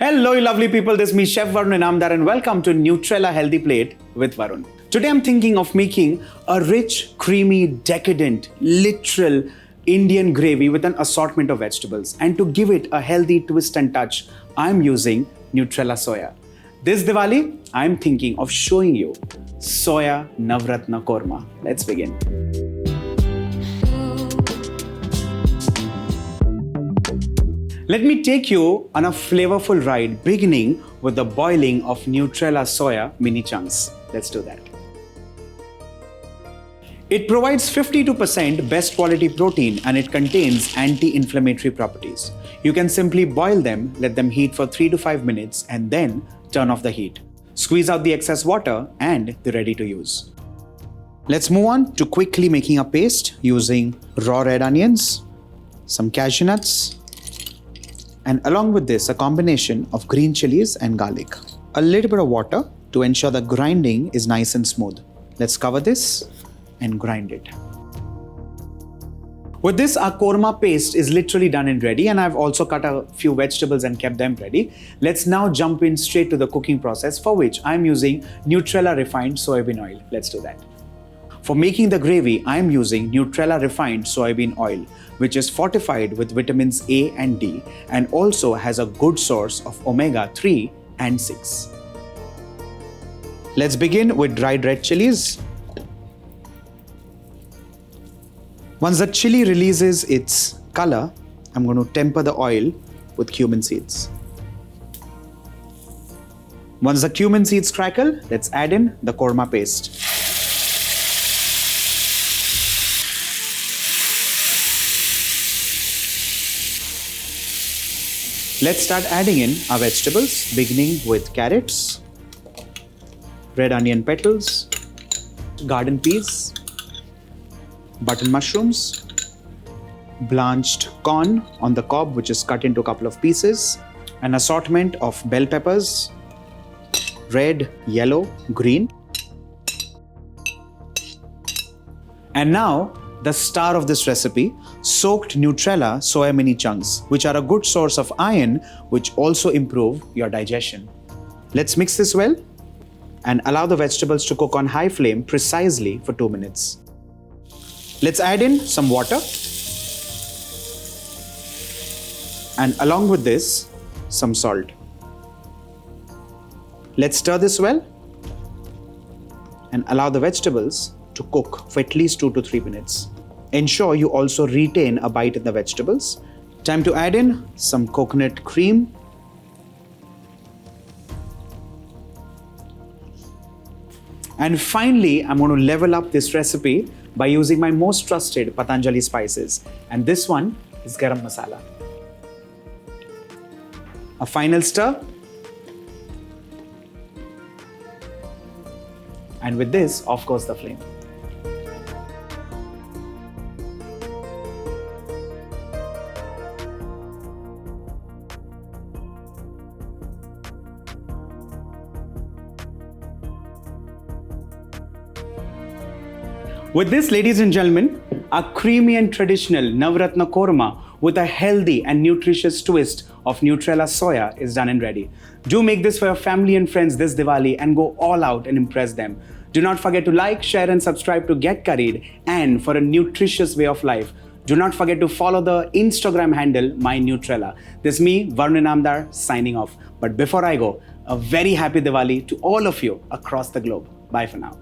Hello, you lovely people. This is me, Chef Varun and welcome to Nutrela Healthy Plate with Varun. Today, I'm thinking of making a rich, creamy, decadent, literal Indian gravy with an assortment of vegetables. And to give it a healthy twist and touch, I'm using Nutrela Soya. This Diwali, I'm thinking of showing you Soya Navratan Korma. Let's begin. Let me take you on a flavorful ride beginning with the boiling of Nutrela Soya Mini Chunks. Let's do that. It provides 52% best quality protein and it contains anti-inflammatory properties. You can simply boil them, let them heat for 3 to 5 minutes and then turn off the heat. Squeeze out the excess water and they're ready to use. Let's move on to quickly making a paste using raw red onions, some cashew nuts, and along with this, a combination of green chilies and garlic. A little bit of water to ensure the grinding is nice and smooth. Let's cover this and grind it. With this, our korma paste is literally done and ready, and I've also cut a few vegetables and kept them ready. Let's now jump in straight to the cooking process, for which I'm using Nutrela Refined Soyabean Oil. Let's do that. For making the gravy, I'm using Nutrela Refined Soyabean Oil, which is fortified with vitamins A and D and also has a good source of omega-3 and 6. Let's begin with dried red chilies. Once the chili releases its color, I'm going to temper the oil with cumin seeds. Once the cumin seeds crackle, let's add in the korma paste. Let's start adding in our vegetables, beginning with carrots, red onion petals, garden peas, button mushrooms, blanched corn on the cob, which is cut into a couple of pieces, an assortment of bell peppers, red, yellow, green. And now, the star of this recipe, soaked Nutrela Soya Mini Chunks, which are a good source of iron, which also improve your digestion. Let's mix this well and allow the vegetables to cook on high flame precisely for 2 minutes. Let's add in some water. And along with this, some salt. Let's stir this well and allow the vegetables to cook for at least 2 to 3 minutes. Ensure you also retain a bite in the vegetables. Time to add in some coconut cream. And finally, I'm going to level up this recipe by using my most trusted Patanjali spices. And this one is garam masala. A final stir. And with this, off goes the flame. With this, ladies and gentlemen, a creamy and traditional Navratna Korma with a healthy and nutritious twist of Nutrela Soya is done and ready. Do make this for your family and friends this Diwali and go all out and impress them. Do not forget to like, share and subscribe to get curried, and for a nutritious way of life, do not forget to follow the Instagram handle mynutrela. This is me, Varun signing off. But before I go, a very happy Diwali to all of you across the globe. Bye for now.